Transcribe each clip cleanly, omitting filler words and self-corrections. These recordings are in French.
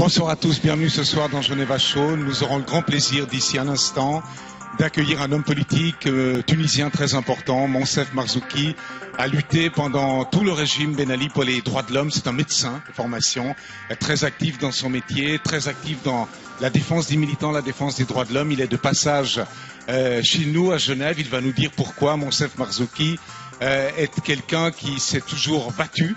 Bonsoir à tous, bienvenue ce soir dans Geneva Show. Nous aurons le grand plaisir d'ici un instant d'accueillir un homme politique tunisien très important, Monsef Marzouki, a lutté pendant tout le régime Ben Ali pour les droits de l'homme. C'est un médecin de formation, très actif dans son métier, très actif dans la défense des militants, la défense des droits de l'homme. Il est de passage chez nous à Genève. Il va nous dire pourquoi Monsef Marzouki est quelqu'un qui s'est toujours battu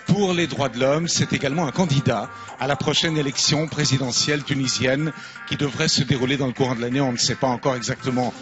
pour les droits de l'homme. C'est également un candidat à la prochaine élection présidentielle tunisienne qui devrait se dérouler dans le courant de l'année. On ne sait pas encore exactement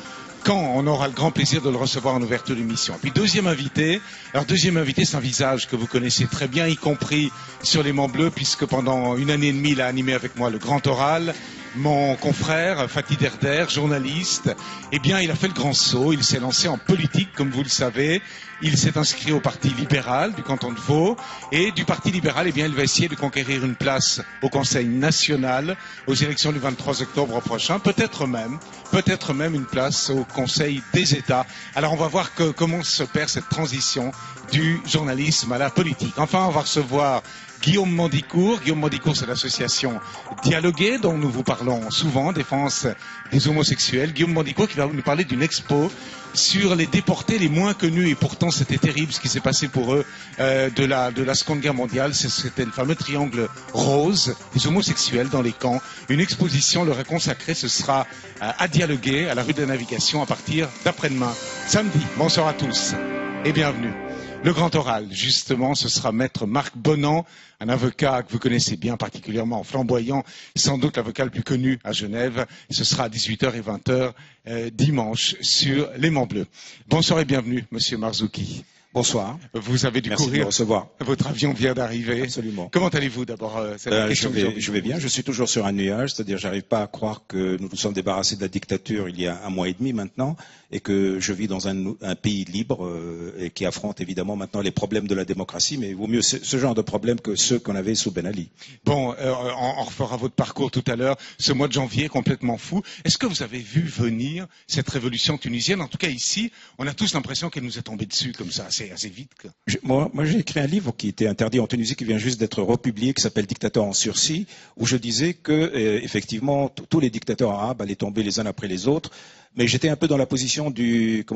quand. On aura le grand plaisir de le recevoir en ouverture d'émission. Puis deuxième invité, c'est un visage que vous connaissez très bien, y compris sur les Monts Bleus, puisque pendant une année et demie, il a animé avec moi le Grand Oral. Mon confrère, Fatih Derder, journaliste, eh bien, il a fait le grand saut, il s'est lancé en politique, comme vous le savez. Il s'est inscrit au Parti libéral du canton de Vaud. Et du Parti libéral, eh bien, il va essayer de conquérir une place au Conseil national aux élections du 23 octobre prochain. Peut-être même une place au Conseil des États. Alors, on va voir comment se perd cette transition du journalisme à la politique. Enfin, on va recevoir Guillaume Mandicourt. Guillaume Mandicourt, c'est l'association Dialoguer, dont nous vous parlons souvent, défense des homosexuels. Guillaume Mandicourt qui va nous parler d'une expo sur les déportés les moins connus, et pourtant c'était terrible ce qui s'est passé pour eux de la Seconde Guerre mondiale. C'était le fameux triangle rose des homosexuels dans les camps. Une exposition leur est consacrée, ce sera à Dialoguer, à la rue de la Navigation, à partir d'après-demain, samedi. Bonsoir à tous et bienvenue. Le grand oral, justement, ce sera maître Marc Bonan, un avocat que vous connaissez bien, particulièrement flamboyant, sans doute l'avocat le plus connu à Genève. Ce sera à 18h et 20h dimanche sur les Monts Bleus. Bonsoir et bienvenue, monsieur Marzouki. Bonsoir. Vous avez dû courir. Merci de me recevoir. Votre avion vient d'arriver. Absolument. Comment allez-vous d'abord? Je vais bien. Je suis toujours sur un nuage, c'est-à-dire j'arrive pas à croire que nous nous sommes débarrassés de la dictature il y a 1 mois et demi maintenant, et que je vis dans un pays libre et qui affronte évidemment maintenant les problèmes de la démocratie, mais il vaut mieux ce genre de problèmes que ceux qu'on avait sous Ben Ali. Bon, on refera votre parcours tout à l'heure. Ce mois de janvier complètement fou. Est-ce que vous avez vu venir cette révolution tunisienne? En tout cas ici, on a tous l'impression qu'elle nous est tombée dessus comme ça, assez vite. Moi, j'ai écrit un livre qui était interdit en Tunisie, qui vient juste d'être republié, qui s'appelle Dictateur en sursis, où je disais que effectivement tous les dictateurs arabes allaient tomber les uns après les autres. Mais j'étais un peu dans la position du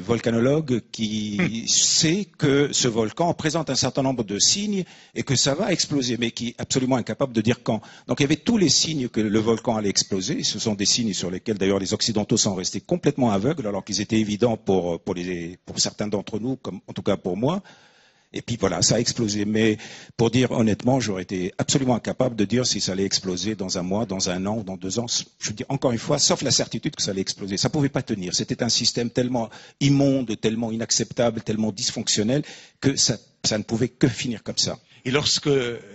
volcanologue qui sait que ce volcan présente un certain nombre de signes et que ça va exploser, mais qui est absolument incapable de dire quand. Donc il y avait tous les signes que le volcan allait exploser. Ce sont des signes sur lesquels d'ailleurs les Occidentaux sont restés complètement aveugles, alors qu'ils étaient évidents pour certains d'entre nous, comme en tout cas pour moi. Et puis voilà, ça a explosé. Mais pour dire honnêtement, j'aurais été absolument incapable de dire si ça allait exploser dans 1 mois, dans 1 an, dans 2 ans. Je dis encore une fois, sauf la certitude que ça allait exploser. Ça pouvait pas tenir. C'était un système tellement immonde, tellement inacceptable, tellement dysfonctionnel que ça ne pouvait que finir comme ça. Et lorsque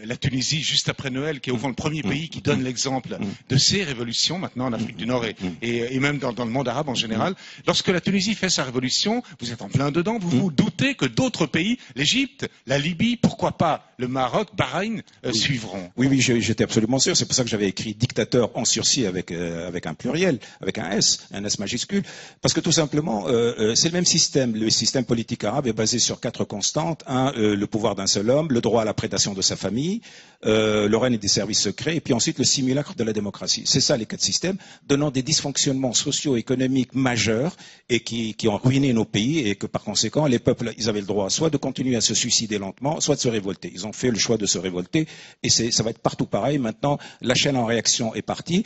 la Tunisie, juste après Noël, qui est au fond le premier pays qui donne l'exemple de ces révolutions, maintenant en Afrique du Nord et même dans le monde arabe en général, lorsque la Tunisie fait sa révolution, vous êtes en plein dedans, vous vous doutez que d'autres pays, l'Égypte, la Libye, pourquoi pas le Maroc, Bahreïn, suivront? Oui, j'étais absolument sûr. C'est pour ça que j'avais écrit dictateur en sursis avec un pluriel, avec un S majuscule. Parce que tout simplement, c'est le même système. Le système politique arabe est basé sur 4 constantes. Le pouvoir d'un seul homme, le droit à la prédation de sa famille, le règne des services secrets, et puis ensuite le simulacre de la démocratie. C'est ça les 4 systèmes, donnant des dysfonctionnements socio-économiques majeurs et qui ont ruiné nos pays, et que par conséquent les peuples, ils avaient le droit soit de continuer à se suicider lentement, soit de se révolter. Ils ont fait le choix de se révolter, et ça va être partout pareil. Maintenant, la chaîne en réaction est partie.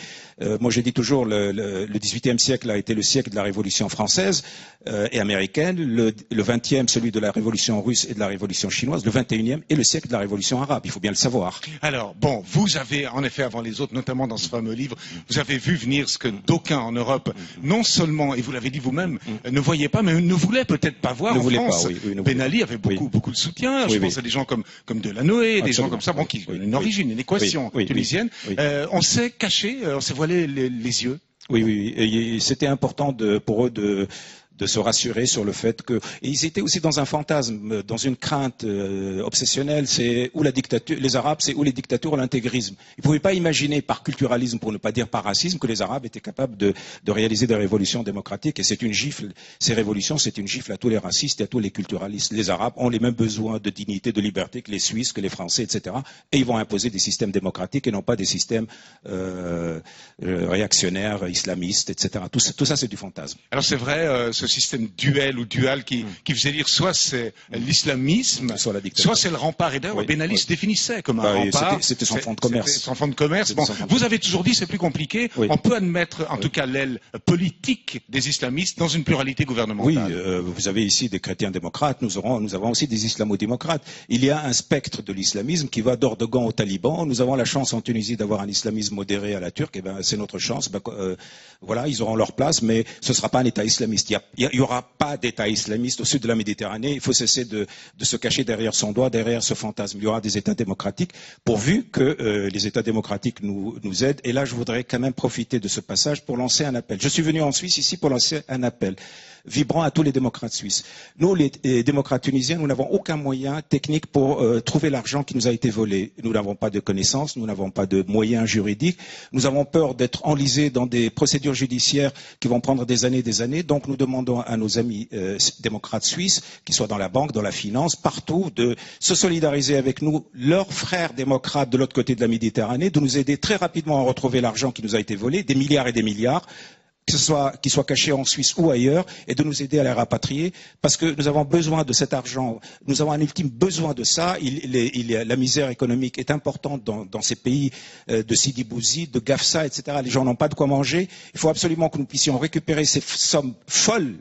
Moi j'ai dit toujours le XVIIIe siècle a été le siècle de la Révolution française et américaine, le XXe celui de la Révolution russe et de la Révolution chinoise, le XXIe est le siècle de la Révolution arabe, il faut bien le savoir. Alors, bon, vous avez, en effet, avant les autres, notamment dans ce fameux livre, vous avez vu venir ce que d'aucuns en Europe, non seulement, et vous l'avez dit vous-même, ne voyaient pas, mais ne voulaient peut-être pas voir en France. Ben Ali avait beaucoup de soutien, je pense à des gens comme Delanoë, des gens comme ça, qui ont une origine, une équation tunisienne. On s'est caché, on s'est voilé les yeux. Oui, et c'était important pour eux de se rassurer sur le fait que... Et ils étaient aussi dans un fantasme, dans une crainte obsessionnelle, c'est ou la dictature, les Arabes, c'est ou les dictatures ou l'intégrisme. Ils ne pouvaient pas imaginer par culturalisme, pour ne pas dire par racisme, que les Arabes étaient capables de réaliser des révolutions démocratiques. Et c'est une gifle, ces révolutions, c'est une gifle à tous les racistes et à tous les culturalistes. Les Arabes ont les mêmes besoins de dignité, de liberté que les Suisses, que les Français, etc. Et ils vont imposer des systèmes démocratiques et non pas des systèmes réactionnaires, islamistes, etc. Tout ça, c'est du fantasme. Alors c'est vrai, ce système duel ou dual qui faisait dire soit c'est l'islamisme, soit c'est le rempart. Et d'ailleurs, Ben Ali se définissait comme un rempart. C'était son fonds de commerce. Son fonds de commerce. Bon, vous avez toujours dit c'est plus compliqué. Oui. On peut admettre, en tout cas, l'aile politique des islamistes dans une pluralité gouvernementale. Oui, vous avez ici des chrétiens démocrates. Nous avons aussi des islamo-démocrates. Il y a un spectre de l'islamisme qui va d'Erdogan au Taliban. Nous avons la chance en Tunisie d'avoir un islamisme modéré à la turque. Et ben, c'est notre chance. Voilà, ils auront leur place, mais ce ne sera pas un État islamiste. Il n'y aura pas d'État islamiste au sud de la Méditerranée. Il faut cesser de se cacher derrière son doigt, derrière ce fantasme. Il y aura des États démocratiques, pourvu que les États démocratiques nous aident. Et là, je voudrais quand même profiter de ce passage pour lancer un appel. Je suis venu en Suisse ici pour lancer un appel vibrant à tous les démocrates suisses. Nous, les démocrates tunisiens, nous n'avons aucun moyen technique pour trouver l'argent qui nous a été volé. Nous n'avons pas de connaissances, nous n'avons pas de moyens juridiques. Nous avons peur d'être enlisés dans des procédures judiciaires qui vont prendre des années et des années. Donc, nous demandons à nos amis démocrates suisses, qui soient dans la banque, dans la finance, partout, de se solidariser avec nous, leurs frères démocrates de l'autre côté de la Méditerranée, de nous aider très rapidement à retrouver l'argent qui nous a été volé, des milliards et des milliards, qu'il soit caché en Suisse ou ailleurs, et de nous aider à les rapatrier, parce que nous avons besoin de cet argent, nous avons un ultime besoin de ça. La misère économique est importante dans ces pays de Sidi Bouzid, de Gafsa, etc. Les gens n'ont pas de quoi manger. Il faut absolument que nous puissions récupérer ces sommes folles,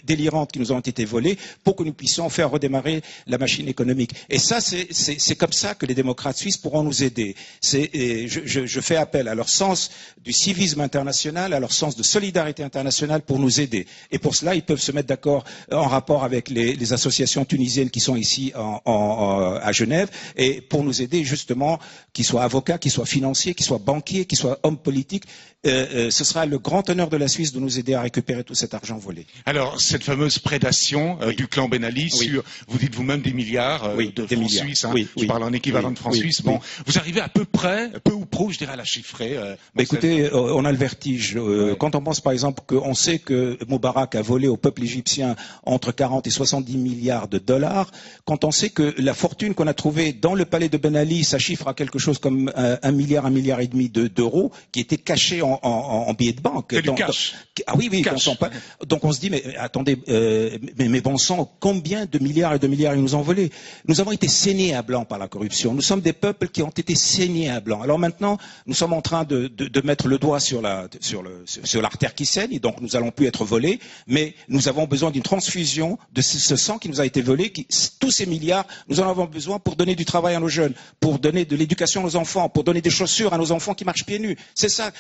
délirantes qui nous ont été volées, pour que nous puissions faire redémarrer la machine économique. Et ça, c'est comme ça que les démocrates suisses pourront nous aider. Je fais appel à leur sens du civisme international, à leur sens de solidarité internationale pour nous aider. Et pour cela, ils peuvent se mettre d'accord en rapport avec les associations tunisiennes qui sont ici à Genève, et pour nous aider justement, qu'ils soient avocats, qu'ils soient financiers, qu'ils soient banquiers, qu'ils soient hommes politiques. Ce sera le grand honneur de la Suisse de nous aider à récupérer tout cet argent volé. Alors, cette fameuse prédation du clan Ben Ali sur, vous dites vous-même, des milliards de francs suisses, hein, je parle en équivalent de francs suisses. Bon, vous arrivez à peu près, peu ou prou, je dirais, à la chiffrer. Écoutez, on a le vertige. Quand on pense par exemple qu'on sait que Moubarak a volé au peuple égyptien entre 40 et 70 milliards de dollars, quand on sait que la fortune qu'on a trouvée dans le palais de Ben Ali, ça chiffre à quelque chose comme 1 milliard et demi d'euros, qui était caché en billets de banque. Ah oui, cash. Donc on se dit, mais attendez, mais bon sang, combien de milliards et de milliards ils nous ont volés? Nous avons été saignés à blanc par la corruption. Nous sommes des peuples qui ont été saignés à blanc. Alors maintenant, nous sommes en train de mettre le doigt sur l'artère qui saigne, et donc nous allons plus être volés, mais nous avons besoin d'une transfusion de ce sang qui nous a été volé, tous ces milliards, nous en avons besoin pour donner du travail à nos jeunes, pour donner de l'éducation à nos enfants, pour donner des chaussures à nos enfants qui marchent pieds nus. C'est ça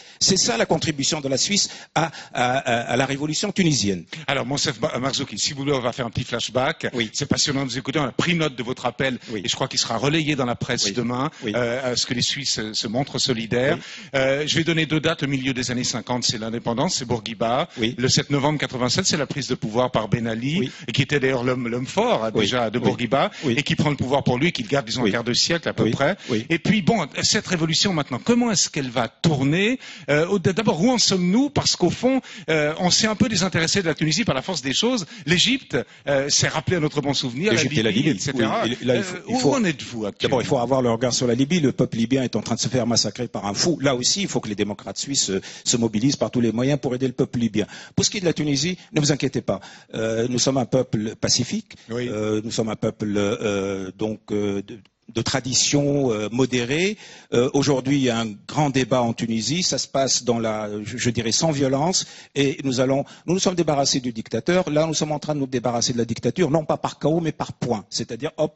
la contribution de la Suisse à la révolution tunisienne. Alors, Monsef Marzouki, si vous voulez, on va faire un petit flashback. Oui. C'est passionnant de nous écouter. On a pris note de votre appel, et je crois qu'il sera relayé dans la presse demain, à ce que les Suisses se montrent solidaires. Je vais donner 2 dates. Au milieu des années 50, c'est l'indépendance, c'est Bourguiba. Le 7 novembre 87, c'est la prise de pouvoir par Ben Ali, et qui était d'ailleurs l'homme fort déjà de Bourguiba, et qui prend le pouvoir pour lui, qui le garde, disons, un quart de siècle à peu près. Et puis, bon, cette révolution maintenant, comment est-ce qu'elle va tourner? D'abord, où en sommes-nous? Parce qu'au fond, on s'est un peu désintéressé de la Tunisie par la force des choses. L'Égypte s'est rappelé à notre bon souvenir, la Libye, etc. Où en êtes-vous actuellement? D'abord, il faut avoir le regard sur la Libye. Le peuple libyen est en train de se faire massacrer par un fou. Là aussi, il faut que les démocrates suisses se mobilisent par tous les moyens pour aider le peuple libyen. Pour ce qui est de la Tunisie, ne vous inquiétez pas. Nous sommes un peuple pacifique. Nous sommes un peuple de tradition modérée. Aujourd'hui, il y a un grand débat en Tunisie. Ça se passe je dirais, sans violence. Et nous nous sommes débarrassés du dictateur. Là, nous sommes en train de nous débarrasser de la dictature, non pas par chaos, mais par points. C'est-à-dire, hop.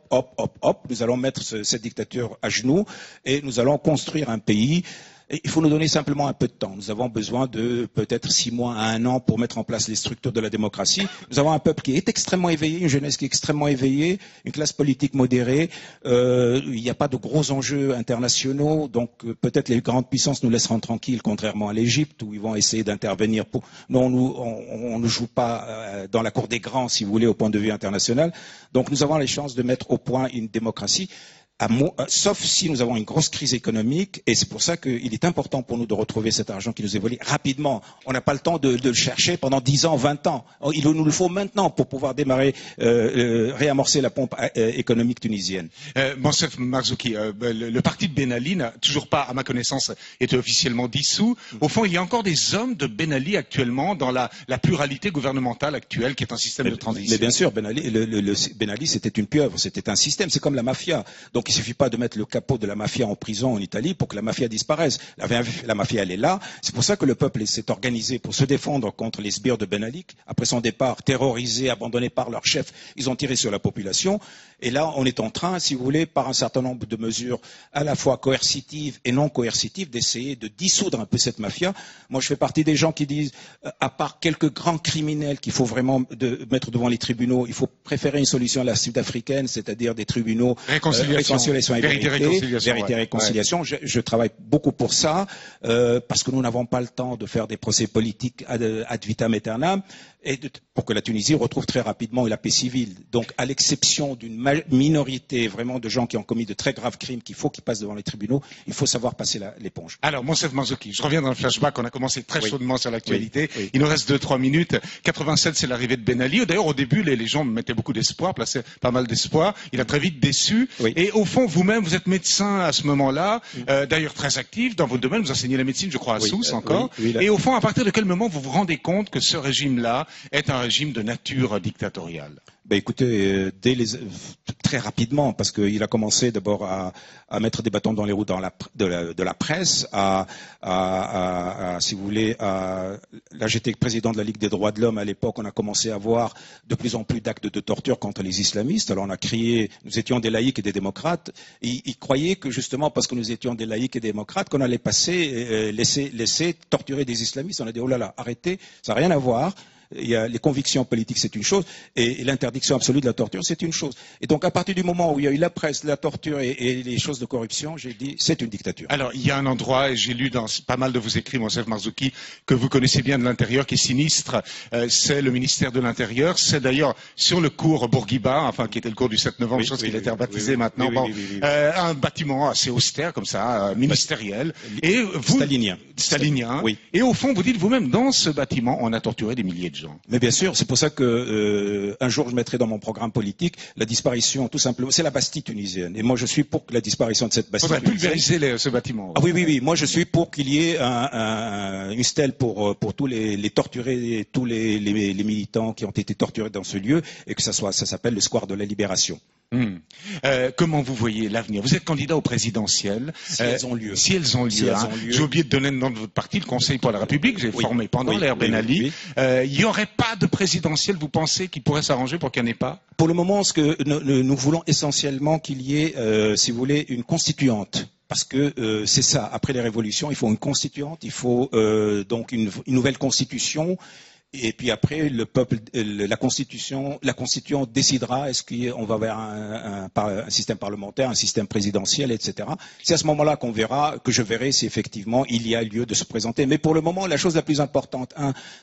Nous allons mettre cette dictature à genoux et nous allons construire un pays Et il faut nous donner simplement un peu de temps. Nous avons besoin de peut-être 6 mois à 1 an pour mettre en place les structures de la démocratie. Nous avons un peuple qui est extrêmement éveillé, une jeunesse qui est extrêmement éveillée, une classe politique modérée. Il n'y a pas de gros enjeux internationaux, donc peut-être les grandes puissances nous laisseront tranquilles, contrairement à l'Égypte, où ils vont essayer d'intervenir. Non, on ne joue pas dans la cour des grands, si vous voulez, au point de vue international. Donc nous avons les chances de mettre au point une démocratie. Sauf si nous avons une grosse crise économique, et c'est pour ça qu'il est important pour nous de retrouver cet argent qui nous est volé rapidement. On n'a pas le temps de le chercher pendant 10 ans, 20 ans. Il nous le faut maintenant pour pouvoir démarrer, réamorcer la pompe économique tunisienne. Monsef Marzouki, le parti de Ben Ali n'a toujours pas, à ma connaissance, été officiellement dissous. Au fond, il y a encore des hommes de Ben Ali actuellement dans la pluralité gouvernementale actuelle, qui est un système de transition. Mais bien sûr, Ben Ali, c'était une pieuvre, c'était un système, c'est comme la mafia. Donc il ne suffit pas de mettre le capot de la mafia en prison en Italie pour que la mafia disparaisse. La mafia, elle est là. C'est pour ça que le peuple s'est organisé pour se défendre contre les sbires de Ben Ali. Après son départ, terrorisés, abandonnés par leur chef, ils ont tiré sur la population. Et là, on est en train, si vous voulez, par un certain nombre de mesures à la fois coercitives et non coercitives, d'essayer de dissoudre un peu cette mafia. Moi, je fais partie des gens qui disent, à part quelques grands criminels qu'il faut vraiment mettre devant les tribunaux, il faut préférer une solution à la sud-africaine, c'est-à-dire des tribunaux réconciliation et vérité et réconciliation. Ouais. Je travaille beaucoup pour ça, parce que nous n'avons pas le temps de faire des procès politiques ad vitam aeternam, et pour que la Tunisie retrouve très rapidement la paix civile. Donc, à l'exception d'une minorité vraiment de gens qui ont commis de très graves crimes qu'il faut qu'ils passent devant les tribunaux, il faut savoir passer l'éponge. Alors, Monsef Marzouki, je reviens dans le flashback, on a commencé très chaudement sur l'actualité. Oui. Il nous reste 2-3 minutes. 87, c'est l'arrivée de Ben Ali. D'ailleurs, au début, les gens mettaient beaucoup d'espoir, plaçaient pas mal d'espoir. Il a très vite déçu. Oui. Et au fond, vous-même, vous êtes médecin à ce moment-là, d'ailleurs très actif dans votre domaine, vous enseignez la médecine, je crois, à Sousse encore. Et au fond, à partir de quel moment vous vous rendez compte que ce régime-là est un régime de nature dictatoriale? Ben écoutez, très rapidement, parce qu'il a commencé d'abord à mettre des bâtons dans les roues de la presse, si vous voulez, là j'étais président de la Ligue des droits de l'homme à l'époque, on a commencé à voir de plus en plus d'actes de torture contre les islamistes. Alors on a crié, nous étions des laïcs et des démocrates, et ils croyaient que justement parce que nous étions des laïcs et des démocrates, qu'on allait laisser torturer des islamistes. On a dit, oh là là, arrêtez, ça n'a rien à voir. Il y a les convictions politiques, c'est une chose, et l'interdiction absolue de la torture, c'est une chose. Et donc, à partir du moment où il y a eu la presse, la torture et les choses de corruption, j'ai dit, c'est une dictature. Alors, il y a un endroit, et j'ai lu dans pas mal de vos écrits, Monsef Marzouki, que vous connaissez bien de l'intérieur, qui est sinistre, c'est le ministère de l'Intérieur. C'est d'ailleurs sur le cours Bourguiba, enfin, qui était le cours du 7 novembre, chose qui a été rebaptisé maintenant. Un bâtiment assez austère, comme ça, ministériel. Et vous, stalinien. Oui. Et au fond, vous dites vous-même, dans ce bâtiment, on a torturé des milliers de gens. Mais bien sûr, c'est pour ça que un jour je mettrai dans mon programme politique la disparition, tout simplement, c'est la Bastille tunisienne. Et moi je suis pour que la disparition de cette Bastille. On va pulvériser ce bâtiment. Ah oui. Moi je suis pour qu'il y ait une stèle pour tous les torturés, tous les militants qui ont été torturés dans ce lieu, et que ça s'appelle le square de la Libération. Comment vous voyez l'avenir? Vous êtes candidat au présidentiel. Si elles ont lieu. J'ai oublié de donner le nom de votre parti, le Conseil pour la République. J'ai formé pendant l'ère Ben Ali. Il n'y aurait pas de présidentiel, vous pensez, qui pourrait s'arranger pour qu'il n'y en ait pas? Pour le moment, ce que nous voulons essentiellement qu'il y ait, si vous voulez, une constituante. Parce que c'est ça, après les révolutions, il faut une constituante, il faut donc une nouvelle constitution. Et puis après, le peuple, la constituante décidera est-ce qu'on va vers un système parlementaire, un système présidentiel, etc. C'est à ce moment-là qu'on verra, que je verrai si effectivement il y a lieu de se présenter. Mais pour le moment, la chose la plus importante,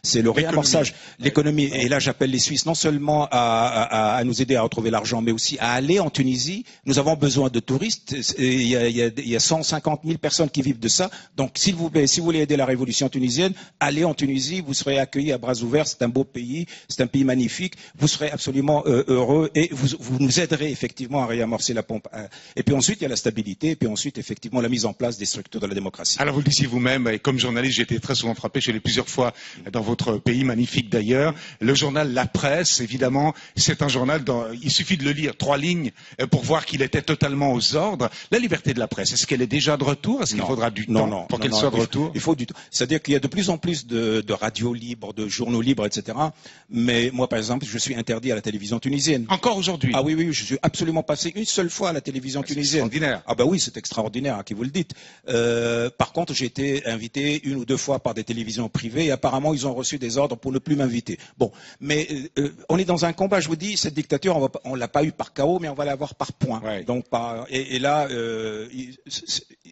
c'est le réamorçage, l'économie. Et là, j'appelle les Suisses non seulement à nous aider à retrouver l'argent, mais aussi à aller en Tunisie. Nous avons besoin de touristes. Il y a 150 000 personnes qui vivent de ça. Donc, s'il vous plaît, si vous voulez aider la révolution tunisienne, allez en Tunisie. Vous serez accueillis à bras ouverts, c'est un beau pays, c'est un pays magnifique, vous serez absolument heureux et vous nous aiderez effectivement à réamorcer la pompe. Et puis ensuite, il y a la stabilité, et puis ensuite, effectivement, la mise en place des structures de la démocratie. Alors vous le disiez vous-même, et comme journaliste, j'ai été très souvent frappé, je l'ai plusieurs fois dans votre pays, magnifique d'ailleurs. Le journal La Presse, évidemment, c'est un journal dont il suffit de le lire, 3 lignes, pour voir qu'il était totalement aux ordres. La liberté de la presse, est-ce qu'elle est déjà de retour? Est-ce qu'il faudra du temps pour qu'elle soit de retour? Il faut du temps. C'est-à-dire qu'il y a de plus en plus de radios libres, de journaux journaux libres, etc. Mais moi, par exemple, je suis interdit à la télévision tunisienne. Encore aujourd'hui? Ah oui, oui, je suis absolument passé une seule fois à la télévision tunisienne. C'est extraordinaire. Ah bah oui, c'est extraordinaire, à qui vous le dites. Par contre, j'ai été invité une ou deux fois par des télévisions privées et apparemment, ils ont reçu des ordres pour ne plus m'inviter. Bon, mais on est dans un combat, je vous dis, cette dictature, on l'a pas eu par chaos, mais on va l'avoir par points. Ouais. Donc, et là,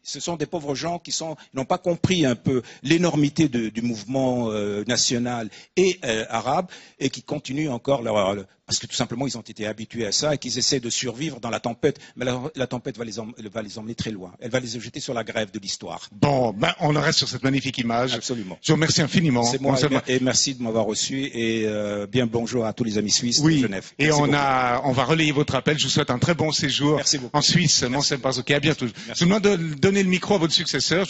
ce sont des pauvres gens qui n'ont pas compris un peu l'énormité du mouvement national et arabe et qui continuent encore parce que tout simplement ils ont été habitués à ça et qu'ils essaient de survivre dans la tempête. Mais la tempête va les emmener très loin. Elle va les jeter sur la grève de l'histoire. Bon, ben, on en reste sur cette magnifique image. Absolument. Je vous remercie infiniment. C'est moi et merci de m'avoir reçu et bien bonjour à tous les amis suisses de Genève. Et on va relayer votre appel. Je vous souhaite un très bon séjour en Suisse. Monsef Marzouki, à bientôt. Je vous demande de donner le micro à votre successeur.